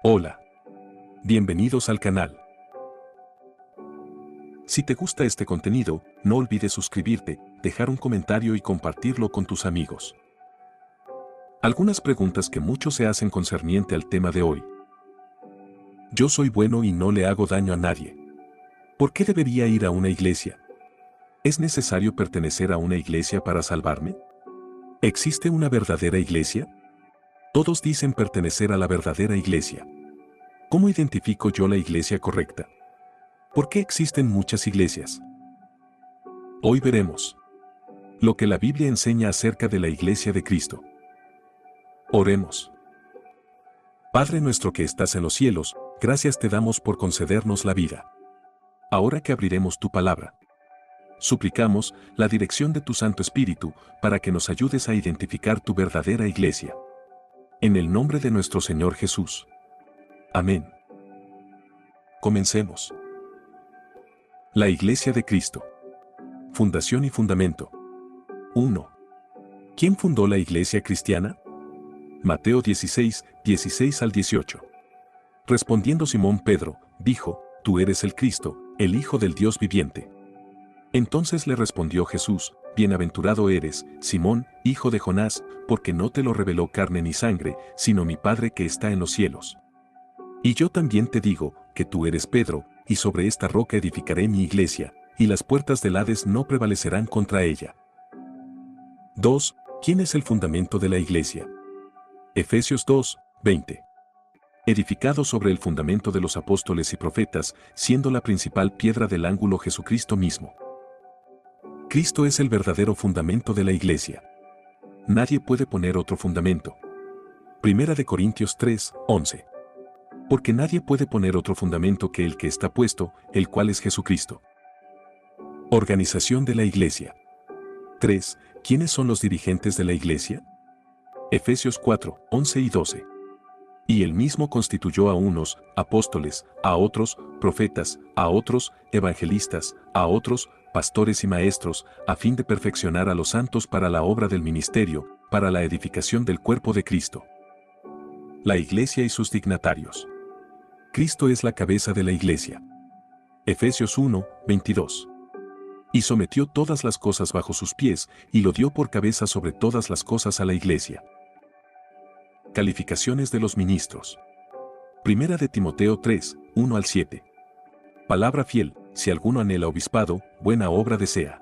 Hola. Bienvenidos al canal. Si te gusta este contenido, no olvides suscribirte, dejar un comentario y compartirlo con tus amigos. Algunas preguntas que muchos se hacen concerniente al tema de hoy. Yo soy bueno y no le hago daño a nadie. ¿Por qué debería ir a una iglesia? ¿Es necesario pertenecer a una iglesia para salvarme? ¿Existe una verdadera iglesia? Todos dicen pertenecer a la verdadera iglesia. ¿Cómo identifico yo la iglesia correcta? ¿Por qué existen muchas iglesias? Hoy veremos lo que la Biblia enseña acerca de la iglesia de Cristo. Oremos. Padre nuestro que estás en los cielos, gracias te damos por concedernos la vida. Ahora que abriremos tu palabra, suplicamos la dirección de tu Santo Espíritu para que nos ayudes a identificar tu verdadera iglesia. En el nombre de nuestro Señor Jesús. Amén. Comencemos. La Iglesia de Cristo. Fundación y fundamento. 1. ¿Quién fundó la iglesia cristiana? Mateo 16, 16 al 18. Respondiendo Simón Pedro, dijo, Tú eres el Cristo, el Hijo del Dios viviente. Entonces le respondió Jesús, Bienaventurado eres, Simón, hijo de Jonás, porque no te lo reveló carne ni sangre, sino mi Padre que está en los cielos. Y yo también te digo, que tú eres Pedro, y sobre esta roca edificaré mi iglesia, y las puertas del Hades no prevalecerán contra ella. 2. ¿Quién es el fundamento de la iglesia? Efesios 2, 20. Edificado sobre el fundamento de los apóstoles y profetas, siendo la principal piedra del ángulo Jesucristo mismo. Cristo es el verdadero fundamento de la iglesia. Nadie puede poner otro fundamento. Primera de Corintios 3, 11. Porque nadie puede poner otro fundamento que el que está puesto, el cual es Jesucristo. Organización de la iglesia. 3. ¿Quiénes son los dirigentes de la iglesia? Efesios 4, 11 y 12. Y él mismo constituyó a unos, apóstoles, a otros, profetas, a otros, evangelistas, a otros, pastores y maestros, a fin de perfeccionar a los santos para la obra del ministerio, para la edificación del cuerpo de Cristo. La iglesia y sus dignatarios. Cristo es la cabeza de la iglesia. Efesios 1, 22. Y sometió todas las cosas bajo sus pies, y lo dio por cabeza sobre todas las cosas a la iglesia. Calificaciones de los ministros. Primera de Timoteo 3, 1 al 7. Palabra fiel, si alguno anhela obispado, buena obra desea.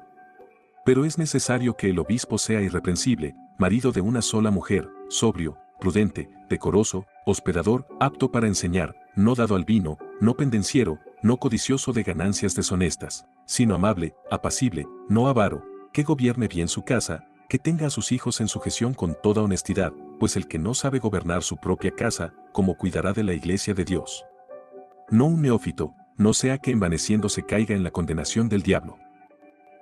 Pero es necesario que el obispo sea irreprensible, marido de una sola mujer, sobrio, prudente, decoroso, hospedador, apto para enseñar, no dado al vino, no pendenciero, no codicioso de ganancias deshonestas, sino amable, apacible, no avaro, que gobierne bien su casa, que tenga a sus hijos en sujeción con toda honestidad, pues el que no sabe gobernar su propia casa, ¿cómo cuidará de la iglesia de Dios? No un neófito, no sea que envaneciéndose caiga en la condenación del diablo.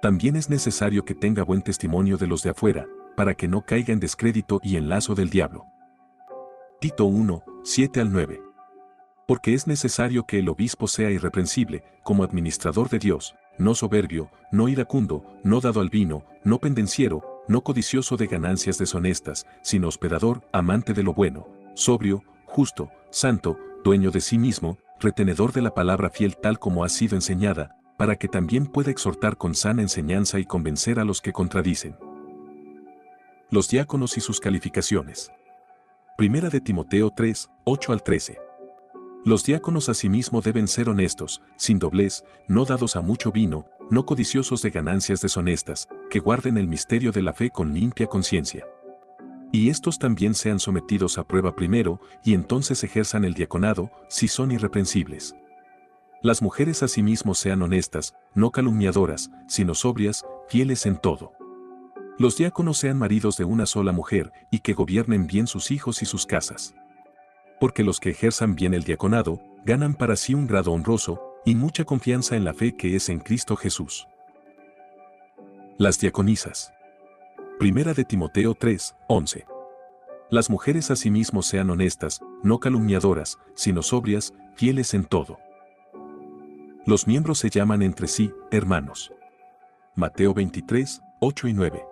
También es necesario que tenga buen testimonio de los de afuera, para que no caiga en descrédito y en lazo del diablo. Tito 1, 7 al 9. Porque es necesario que el obispo sea irreprensible, como administrador de Dios, no soberbio, no iracundo, no dado al vino, no pendenciero, no codicioso de ganancias deshonestas, sino hospedador, amante de lo bueno, sobrio, justo, santo, dueño de sí mismo, retenedor de la palabra fiel tal como ha sido enseñada, para que también pueda exhortar con sana enseñanza y convencer a los que contradicen. Los diáconos y sus calificaciones. Primera de Timoteo 3, 8 al 13. Los diáconos asimismo deben ser honestos, sin doblez, no dados a mucho vino, no codiciosos de ganancias deshonestas, que guarden el misterio de la fe con limpia conciencia. Y estos también sean sometidos a prueba primero, y entonces ejerzan el diaconado, si son irreprensibles. Las mujeres asimismo sean honestas, no calumniadoras, sino sobrias, fieles en todo. Los diáconos sean maridos de una sola mujer, y que gobiernen bien sus hijos y sus casas. Porque los que ejerzan bien el diaconado, ganan para sí un grado honroso, y mucha confianza en la fe que es en Cristo Jesús. Las diaconisas. Primera de Timoteo 3, 11. Las mujeres asimismo sean honestas, no calumniadoras, sino sobrias, fieles en todo. Los miembros se llaman entre sí, hermanos. Mateo 23, 8 y 9.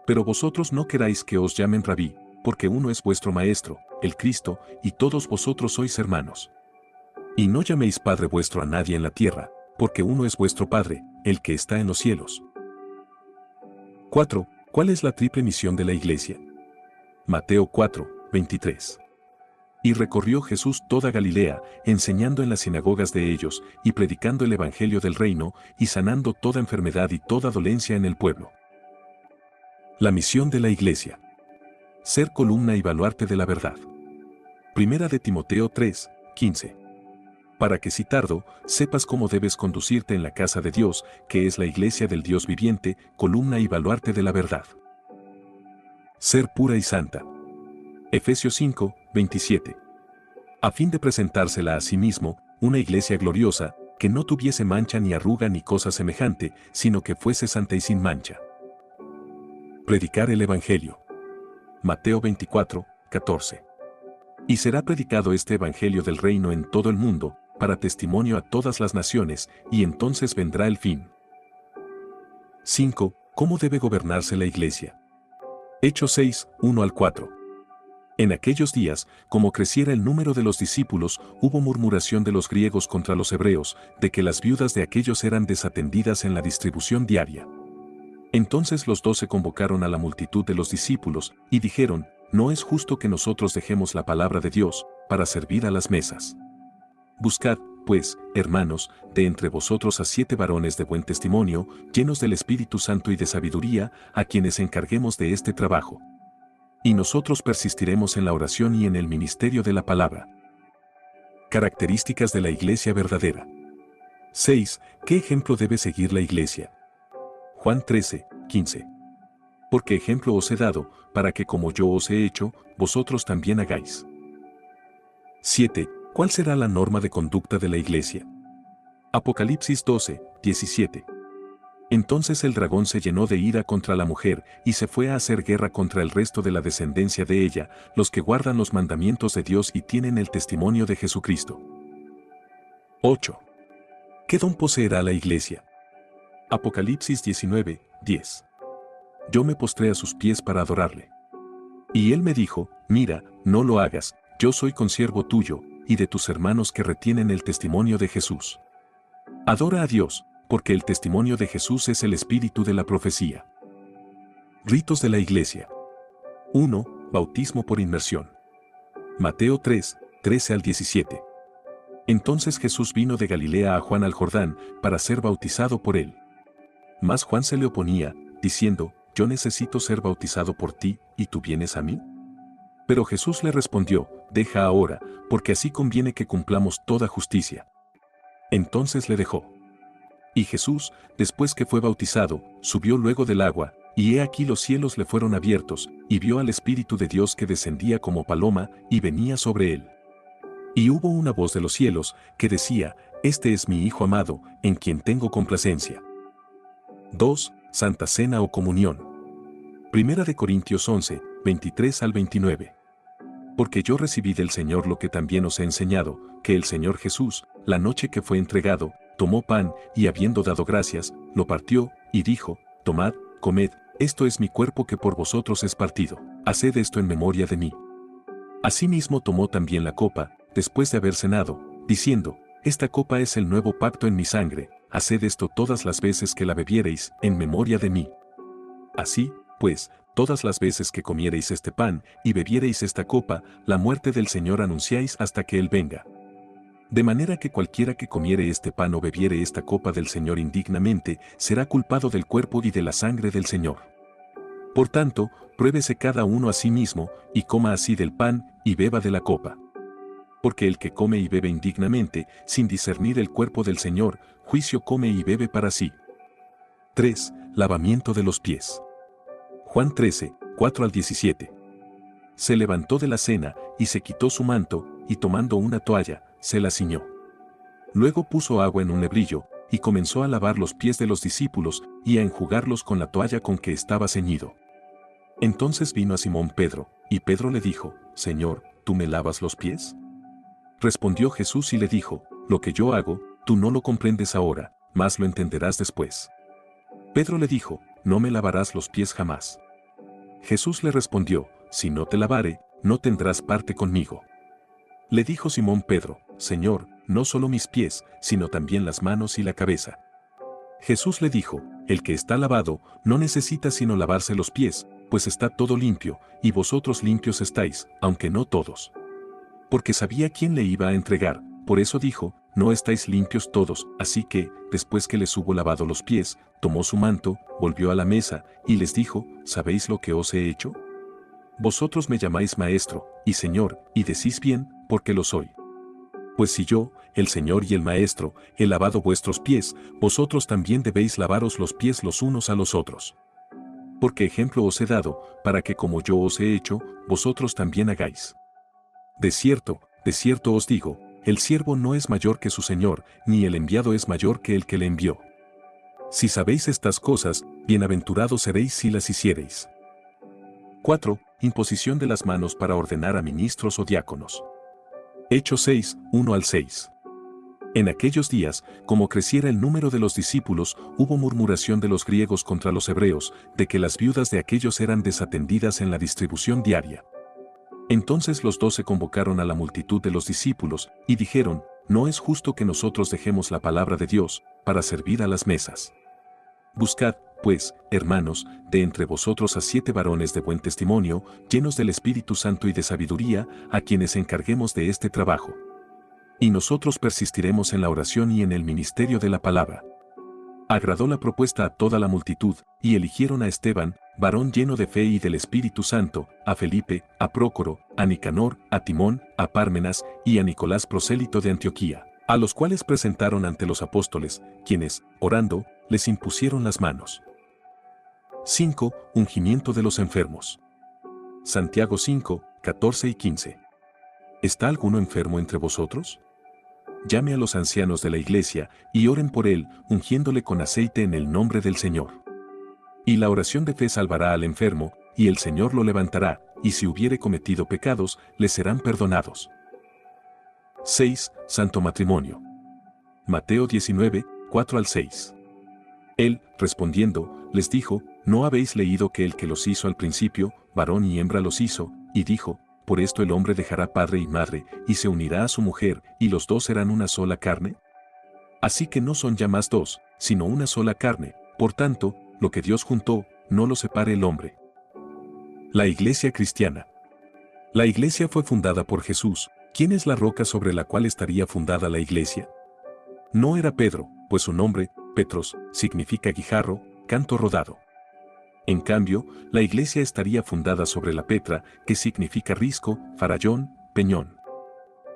Pero vosotros no queráis que os llamen rabí, porque uno es vuestro Maestro, el Cristo, y todos vosotros sois hermanos. Y no llaméis Padre vuestro a nadie en la tierra, porque uno es vuestro Padre, el que está en los cielos. 4. ¿Cuál es la triple misión de la Iglesia? Mateo 4, 23. Y recorrió Jesús toda Galilea, enseñando en las sinagogas de ellos, y predicando el evangelio del reino, y sanando toda enfermedad y toda dolencia en el pueblo. La misión de la Iglesia. Ser columna y baluarte de la verdad. Primera de Timoteo 3, 15. Para que si tardo, sepas cómo debes conducirte en la casa de Dios, que es la iglesia del Dios viviente, columna y baluarte de la verdad. Ser pura y santa. Efesios 5, 27. A fin de presentársela a sí mismo, una iglesia gloriosa, que no tuviese mancha ni arruga ni cosa semejante, sino que fuese santa y sin mancha. Predicar el Evangelio. Mateo 24, 14. Y será predicado este Evangelio del reino en todo el mundo, para testimonio a todas las naciones, y entonces vendrá el fin. 5. ¿Cómo debe gobernarse la iglesia? Hechos 6, 1 al 4. En aquellos días, como creciera el número de los discípulos, hubo murmuración de los griegos contra los hebreos, de que las viudas de aquellos eran desatendidas en la distribución diaria. Entonces los 12 convocaron a la multitud de los discípulos, y dijeron, no es justo que nosotros dejemos la palabra de Dios, para servir a las mesas. Buscad, pues, hermanos, de entre vosotros a 7 varones de buen testimonio, llenos del Espíritu Santo y de sabiduría, a quienes encarguemos de este trabajo. Y nosotros persistiremos en la oración y en el ministerio de la palabra. Características de la iglesia verdadera. 6. ¿Qué ejemplo debe seguir la iglesia? Juan 13, 15. Porque ejemplo os he dado, para que como yo os he hecho, vosotros también hagáis. 7. ¿Cuál será la norma de conducta de la iglesia? Apocalipsis 12, 17. Entonces el dragón se llenó de ira contra la mujer, y se fue a hacer guerra contra el resto de la descendencia de ella, los que guardan los mandamientos de Dios y tienen el testimonio de Jesucristo. 8. ¿Qué don poseerá la iglesia? Apocalipsis 19, 10. Yo me postré a sus pies para adorarle. Y él me dijo, mira, no lo hagas, yo soy consiervo tuyo, y de tus hermanos que retienen el testimonio de Jesús. Adora a Dios, porque el testimonio de Jesús es el espíritu de la profecía. Ritos de la iglesia. 1. Bautismo por inmersión. Mateo 3, 13 al 17. Entonces Jesús vino de Galilea a Juan al Jordán, para ser bautizado por él. Mas Juan se le oponía, diciendo, yo necesito ser bautizado por ti, ¿y tú vienes a mí? Pero Jesús le respondió, deja ahora, porque así conviene que cumplamos toda justicia. Entonces le dejó. Y Jesús, después que fue bautizado, subió luego del agua, y he aquí los cielos le fueron abiertos, y vio al Espíritu de Dios que descendía como paloma, y venía sobre él. Y hubo una voz de los cielos, que decía, este es mi Hijo amado, en quien tengo complacencia. 2. Santa Cena o Comunión. Primera de Corintios 11, 23 al 29. Porque yo recibí del Señor lo que también os he enseñado, que el Señor Jesús, la noche que fue entregado, tomó pan, y habiendo dado gracias, lo partió, y dijo, tomad, comed, esto es mi cuerpo que por vosotros es partido, haced esto en memoria de mí. Asimismo tomó también la copa, después de haber cenado, diciendo, esta copa es el nuevo pacto en mi sangre, haced esto todas las veces que la bebiereis, en memoria de mí. Así, pues, todas las veces que comiereis este pan, y bebiereis esta copa, la muerte del Señor anunciáis hasta que Él venga. De manera que cualquiera que comiere este pan o bebiere esta copa del Señor indignamente, será culpado del cuerpo y de la sangre del Señor. Por tanto, pruébese cada uno a sí mismo, y coma así del pan, y beba de la copa. Porque el que come y bebe indignamente, sin discernir el cuerpo del Señor, juicio come y bebe para sí. 3. Lavamiento de los pies. Juan 13, 4 al 17. Se levantó de la cena, y se quitó su manto, y tomando una toalla, se la ciñó. Luego puso agua en un lebrillo, y comenzó a lavar los pies de los discípulos, y a enjugarlos con la toalla con que estaba ceñido. Entonces vino a Simón Pedro, y Pedro le dijo, Señor, ¿tú me lavas los pies? Respondió Jesús y le dijo, lo que yo hago, tú no lo comprendes ahora, mas lo entenderás después. Pedro le dijo, no me lavarás los pies jamás. Jesús le respondió, si no te lavare, no tendrás parte conmigo. Le dijo Simón Pedro, Señor, no solo mis pies, sino también las manos y la cabeza. Jesús le dijo, el que está lavado, no necesita sino lavarse los pies, pues está todo limpio, y vosotros limpios estáis, aunque no todos. Porque sabía quién le iba a entregar, por eso dijo, no estáis limpios todos, así que, después que les hubo lavado los pies, tomó su manto, volvió a la mesa, y les dijo, ¿sabéis lo que os he hecho? Vosotros me llamáis maestro, y señor, y decís bien, porque lo soy. Pues si yo, el Señor y el Maestro, he lavado vuestros pies, vosotros también debéis lavaros los pies los unos a los otros. Porque ejemplo os he dado, para que como yo os he hecho, vosotros también hagáis. De cierto os digo, el siervo no es mayor que su Señor, ni el enviado es mayor que el que le envió. Si sabéis estas cosas, bienaventurados seréis si las hiciereis. 4. Imposición de las manos para ordenar a ministros o diáconos. Hechos 6, 1 al 6. En aquellos días, como creciera el número de los discípulos, hubo murmuración de los griegos contra los hebreos, de que las viudas de aquellos eran desatendidas en la distribución diaria. Entonces los 12 convocaron a la multitud de los discípulos, y dijeron, no es justo que nosotros dejemos la palabra de Dios, para servir a las mesas. Buscad, pues, hermanos, de entre vosotros a 7 varones de buen testimonio, llenos del Espíritu Santo y de sabiduría, a quienes encarguemos de este trabajo. Y nosotros persistiremos en la oración y en el ministerio de la palabra. Agradó la propuesta a toda la multitud, y eligieron a Esteban, varón lleno de fe y del Espíritu Santo, a Felipe, a Prócoro, a Nicanor, a Timón, a Pármenas, y a Nicolás prosélito de Antioquía, a los cuales presentaron ante los apóstoles, quienes, orando, les impusieron las manos. 5. Ungimiento de los enfermos. Santiago 5, 14 y 15. ¿Está alguno enfermo entre vosotros? Llame a los ancianos de la iglesia, y oren por él, ungiéndole con aceite en el nombre del Señor. Y la oración de fe salvará al enfermo, y el Señor lo levantará, y si hubiere cometido pecados, le serán perdonados. 6. Santo matrimonio. Mateo 19, 4 al 6. Él, respondiendo, les dijo, ¿no habéis leído que el que los hizo al principio, varón y hembra los hizo, y dijo, por esto el hombre dejará padre y madre, y se unirá a su mujer, y los dos serán una sola carne? Así que no son ya más dos, sino una sola carne, por tanto, lo que Dios juntó, no lo separe el hombre. La Iglesia cristiana. La Iglesia fue fundada por Jesús. ¿Quién es la roca sobre la cual estaría fundada la Iglesia? No era Pedro, pues su nombre, Petros, significa guijarro, canto rodado. En cambio, la iglesia estaría fundada sobre la Petra, que significa risco, farallón, peñón.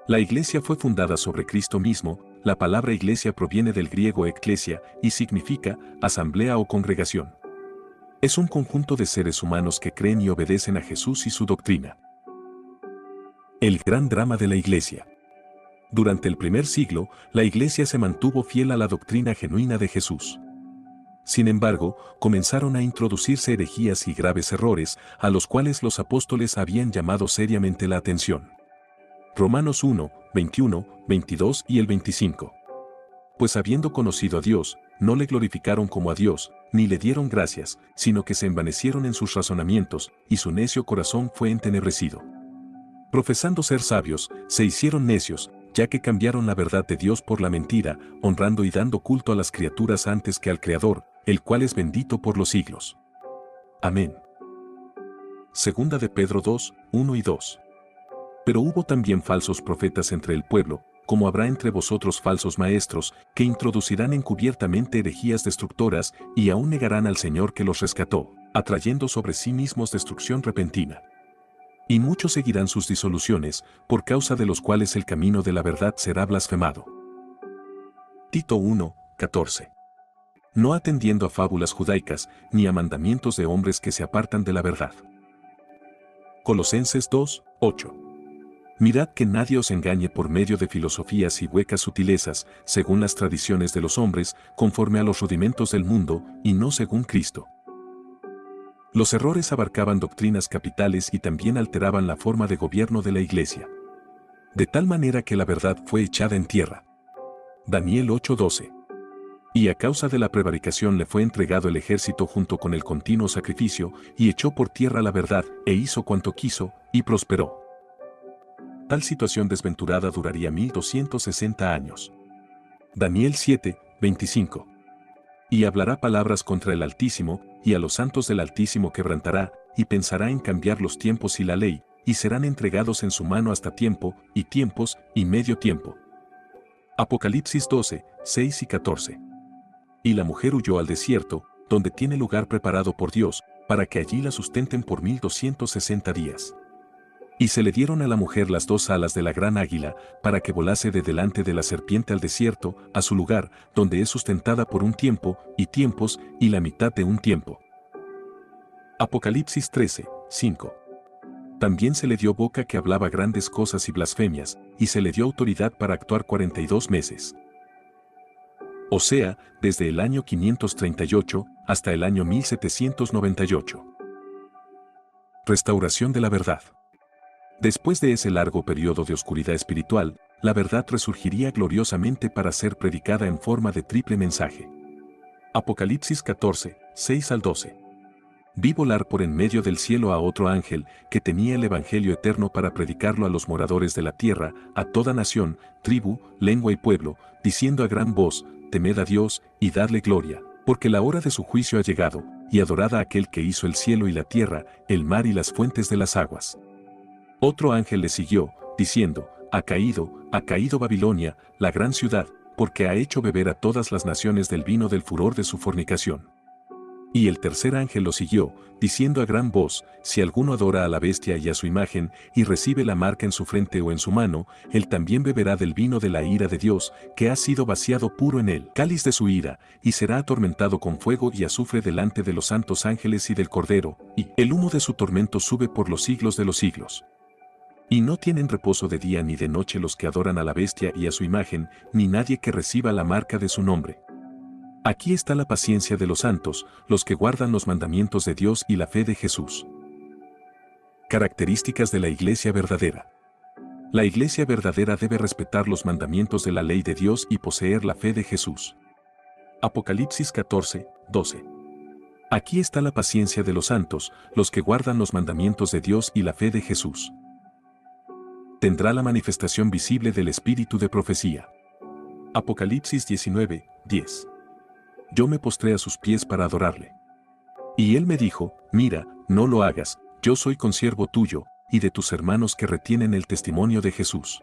La iglesia fue fundada sobre Cristo mismo. La palabra iglesia proviene del griego eklesia y significa asamblea o congregación. Es un conjunto de seres humanos que creen y obedecen a Jesús y su doctrina. El gran drama de la iglesia. Durante el primer siglo, la iglesia se mantuvo fiel a la doctrina genuina de Jesús. Sin embargo, comenzaron a introducirse herejías y graves errores, a los cuales los apóstoles habían llamado seriamente la atención. Romanos 1, 21, 22 y el 25. Pues habiendo conocido a Dios, no le glorificaron como a Dios, ni le dieron gracias, sino que se envanecieron en sus razonamientos, y su necio corazón fue entenebrecido. Profesando ser sabios, se hicieron necios, ya que cambiaron la verdad de Dios por la mentira, honrando y dando culto a las criaturas antes que al Creador, el cual es bendito por los siglos. Amén. Segunda de Pedro 2, 1 y 2. Pero hubo también falsos profetas entre el pueblo, como habrá entre vosotros falsos maestros, que introducirán encubiertamente herejías destructoras, y aún negarán al Señor que los rescató, atrayendo sobre sí mismos destrucción repentina. Y muchos seguirán sus disoluciones, por causa de los cuales el camino de la verdad será blasfemado. Tito 1, 14. No atendiendo a fábulas judaicas, ni a mandamientos de hombres que se apartan de la verdad. Colosenses 2, 8. Mirad que nadie os engañe por medio de filosofías y huecas sutilezas, según las tradiciones de los hombres, conforme a los rudimentos del mundo, y no según Cristo. Los errores abarcaban doctrinas capitales y también alteraban la forma de gobierno de la Iglesia. De tal manera que la verdad fue echada en tierra. Daniel 8:12. Y a causa de la prevaricación le fue entregado el ejército junto con el continuo sacrificio, y echó por tierra la verdad, e hizo cuanto quiso, y prosperó. Tal situación desventurada duraría 1260 años. Daniel 7, 25. Y hablará palabras contra el Altísimo, y a los santos del Altísimo quebrantará, y pensará en cambiar los tiempos y la ley, y serán entregados en su mano hasta tiempo, y tiempos, y medio tiempo. Apocalipsis 12, 6 y 14. Y la mujer huyó al desierto, donde tiene lugar preparado por Dios, para que allí la sustenten por 1260 días. Y se le dieron a la mujer las 2 alas de la gran águila, para que volase de delante de la serpiente al desierto, a su lugar, donde es sustentada por un tiempo, y tiempos, y la mitad de un tiempo. Apocalipsis 13, 5. También se le dio boca que hablaba grandes cosas y blasfemias, y se le dio autoridad para actuar 42 meses. O sea, desde el año 538 hasta el año 1798. Restauración de la verdad. Después de ese largo periodo de oscuridad espiritual, la verdad resurgiría gloriosamente para ser predicada en forma de triple mensaje. Apocalipsis 14, 6 al 12. Vi volar por en medio del cielo a otro ángel, que tenía el evangelio eterno para predicarlo a los moradores de la tierra, a toda nación, tribu, lengua y pueblo, diciendo a gran voz: temed a Dios, y dadle gloria, porque la hora de su juicio ha llegado, y adorad a aquel que hizo el cielo y la tierra, el mar y las fuentes de las aguas. Otro ángel le siguió, diciendo: ha caído Babilonia, la gran ciudad, porque ha hecho beber a todas las naciones del vino del furor de su fornicación. Y el tercer ángel lo siguió, diciendo a gran voz: si alguno adora a la bestia y a su imagen, y recibe la marca en su frente o en su mano, él también beberá del vino de la ira de Dios, que ha sido vaciado puro en el cáliz de su ira, y será atormentado con fuego y azufre delante de los santos ángeles y del Cordero, y el humo de su tormento sube por los siglos de los siglos. Y no tienen reposo de día ni de noche los que adoran a la bestia y a su imagen, ni nadie que reciba la marca de su nombre. Aquí está la paciencia de los santos, los que guardan los mandamientos de Dios y la fe de Jesús. Características de la Iglesia verdadera. La Iglesia verdadera debe respetar los mandamientos de la ley de Dios y poseer la fe de Jesús. Apocalipsis 14, 12. Aquí está la paciencia de los santos, los que guardan los mandamientos de Dios y la fe de Jesús. Tendrá la manifestación visible del espíritu de profecía. Apocalipsis 19, 10. Yo me postré a sus pies para adorarle. Y él me dijo: mira, no lo hagas, yo soy consiervo tuyo, y de tus hermanos que retienen el testimonio de Jesús.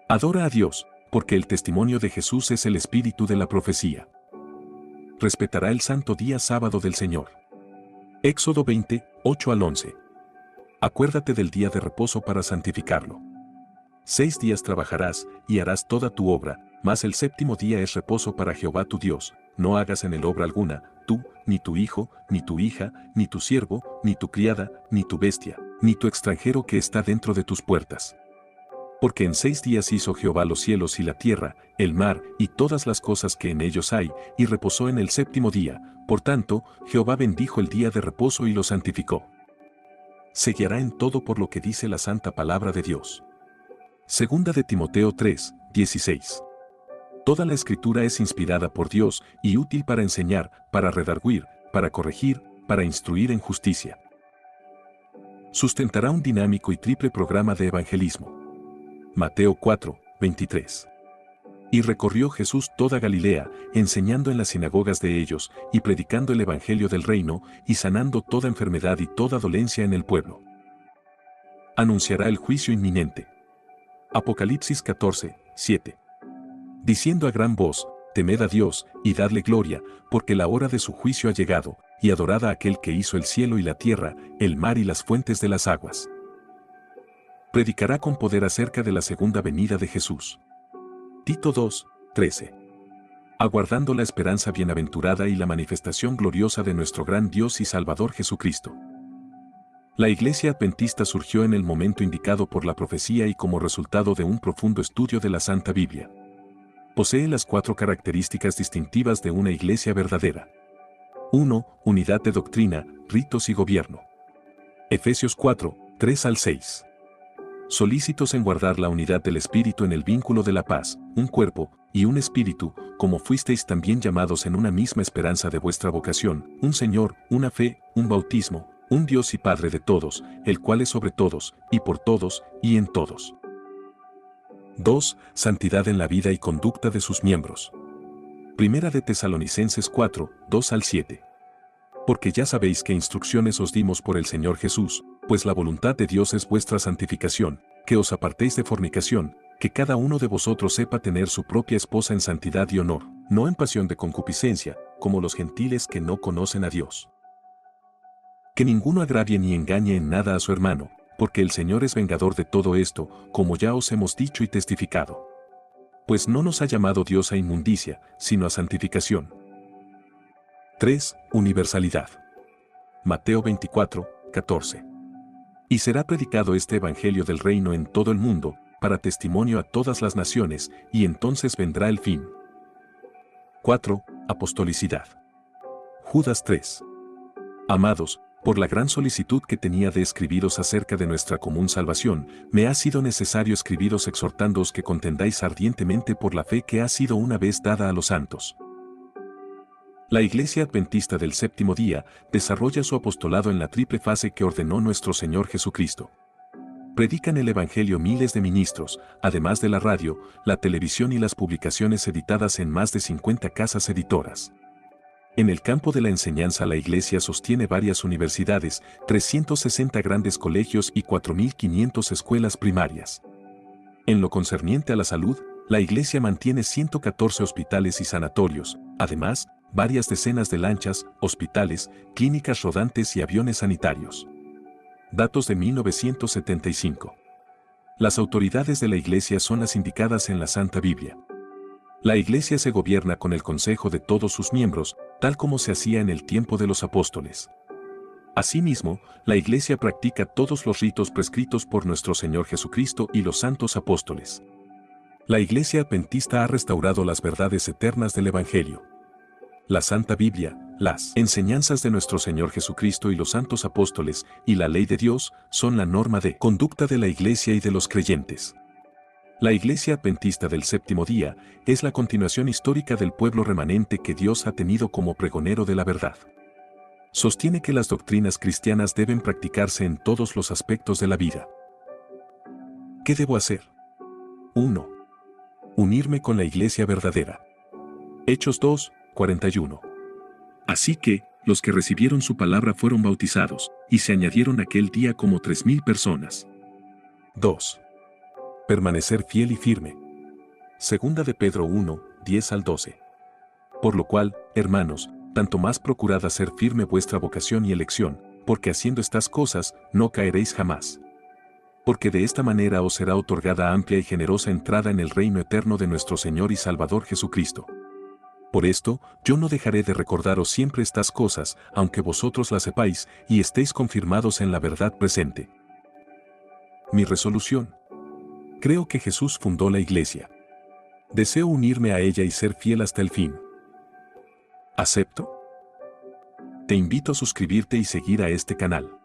Adora a Dios, porque el testimonio de Jesús es el espíritu de la profecía. Respetará el santo día sábado del Señor. Éxodo 20, 8 al 11. Acuérdate del día de reposo para santificarlo. 6 días trabajarás, y harás toda tu obra, mas el séptimo día es reposo para Jehová tu Dios. No hagas en él obra alguna, tú, ni tu hijo, ni tu hija, ni tu siervo, ni tu criada, ni tu bestia, ni tu extranjero que está dentro de tus puertas. Porque en 6 días hizo Jehová los cielos y la tierra, el mar, y todas las cosas que en ellos hay, y reposó en el séptimo día. Por tanto, Jehová bendijo el día de reposo y lo santificó. Se guiará en todo por lo que dice la santa palabra de Dios. Segunda de Timoteo 3, 16. Toda la escritura es inspirada por Dios y útil para enseñar, para redarguir, para corregir, para instruir en justicia. Sustentará un dinámico y triple programa de evangelismo. Mateo 4, 23. Y recorrió Jesús toda Galilea, enseñando en las sinagogas de ellos, y predicando el evangelio del reino, y sanando toda enfermedad y toda dolencia en el pueblo. Anunciará el juicio inminente. Apocalipsis 14, 7. Diciendo a gran voz: temed a Dios, y dadle gloria, porque la hora de su juicio ha llegado, y adorad a aquel que hizo el cielo y la tierra, el mar y las fuentes de las aguas. Predicará con poder acerca de la segunda venida de Jesús. Tito 2, 13. Aguardando la esperanza bienaventurada y la manifestación gloriosa de nuestro gran Dios y Salvador Jesucristo. La Iglesia Adventista surgió en el momento indicado por la profecía y como resultado de un profundo estudio de la Santa Biblia. Posee las 4 características distintivas de una iglesia verdadera. 1. Unidad de doctrina, ritos y gobierno. Efesios 4, 3 al 6. Solícitos en guardar la unidad del Espíritu en el vínculo de la paz, un cuerpo, y un espíritu, como fuisteis también llamados en una misma esperanza de vuestra vocación, un Señor, una fe, un bautismo, un Dios y Padre de todos, el cual es sobre todos, y por todos, y en todos. 2. Santidad en la vida y conducta de sus miembros. Primera de Tesalonicenses 4, 2 al 7. Porque ya sabéis qué instrucciones os dimos por el Señor Jesús, pues la voluntad de Dios es vuestra santificación, que os apartéis de fornicación, que cada uno de vosotros sepa tener su propia esposa en santidad y honor, no en pasión de concupiscencia, como los gentiles que no conocen a Dios. Que ninguno agravie ni engañe en nada a su hermano, porque el Señor es vengador de todo esto, como ya os hemos dicho y testificado. Pues no nos ha llamado Dios a inmundicia, sino a santificación. 3. Universalidad. Mateo 24, 14. Y será predicado este Evangelio del reino en todo el mundo, para testimonio a todas las naciones, y entonces vendrá el fin. 4. Apostolicidad. Judas 3. Amados, por la gran solicitud que tenía de escribiros acerca de nuestra común salvación, me ha sido necesario escribiros exhortándoos que contendáis ardientemente por la fe que ha sido una vez dada a los santos. La Iglesia Adventista del Séptimo Día desarrolla su apostolado en la triple fase que ordenó nuestro Señor Jesucristo. Predican el Evangelio miles de ministros, además de la radio, la televisión y las publicaciones editadas en más de 50 casas editoras. En el campo de la enseñanza la Iglesia sostiene varias universidades, 360 grandes colegios y 4.500 escuelas primarias. En lo concerniente a la salud, la Iglesia mantiene 114 hospitales y sanatorios, además, varias decenas de lanchas, hospitales, clínicas rodantes y aviones sanitarios. Datos de 1975. Las autoridades de la Iglesia son las indicadas en la Santa Biblia. La Iglesia se gobierna con el consejo de todos sus miembros, tal como se hacía en el tiempo de los apóstoles. Asimismo, la Iglesia practica todos los ritos prescritos por nuestro Señor Jesucristo y los santos apóstoles. La Iglesia Adventista ha restaurado las verdades eternas del Evangelio. La Santa Biblia, las enseñanzas de nuestro Señor Jesucristo y los santos apóstoles, y la ley de Dios, son la norma de conducta de la Iglesia y de los creyentes. La Iglesia Adventista del Séptimo Día es la continuación histórica del pueblo remanente que Dios ha tenido como pregonero de la verdad. Sostiene que las doctrinas cristianas deben practicarse en todos los aspectos de la vida. ¿Qué debo hacer? 1. Unirme con la Iglesia verdadera. Hechos 2, 41. Así que, los que recibieron su palabra fueron bautizados, y se añadieron aquel día como 3.000 personas. 2. Permanecer fiel y firme. Segunda de Pedro 1, 10 al 12. Por lo cual, hermanos, tanto más procurad hacer firme vuestra vocación y elección, porque haciendo estas cosas, no caeréis jamás. Porque de esta manera os será otorgada amplia y generosa entrada en el reino eterno de nuestro Señor y Salvador Jesucristo. Por esto, yo no dejaré de recordaros siempre estas cosas, aunque vosotros las sepáis y estéis confirmados en la verdad presente. Mi resolución. Creo que Jesús fundó la Iglesia. Deseo unirme a ella y ser fiel hasta el fin. ¿Acepto? Te invito a suscribirte y seguir a este canal.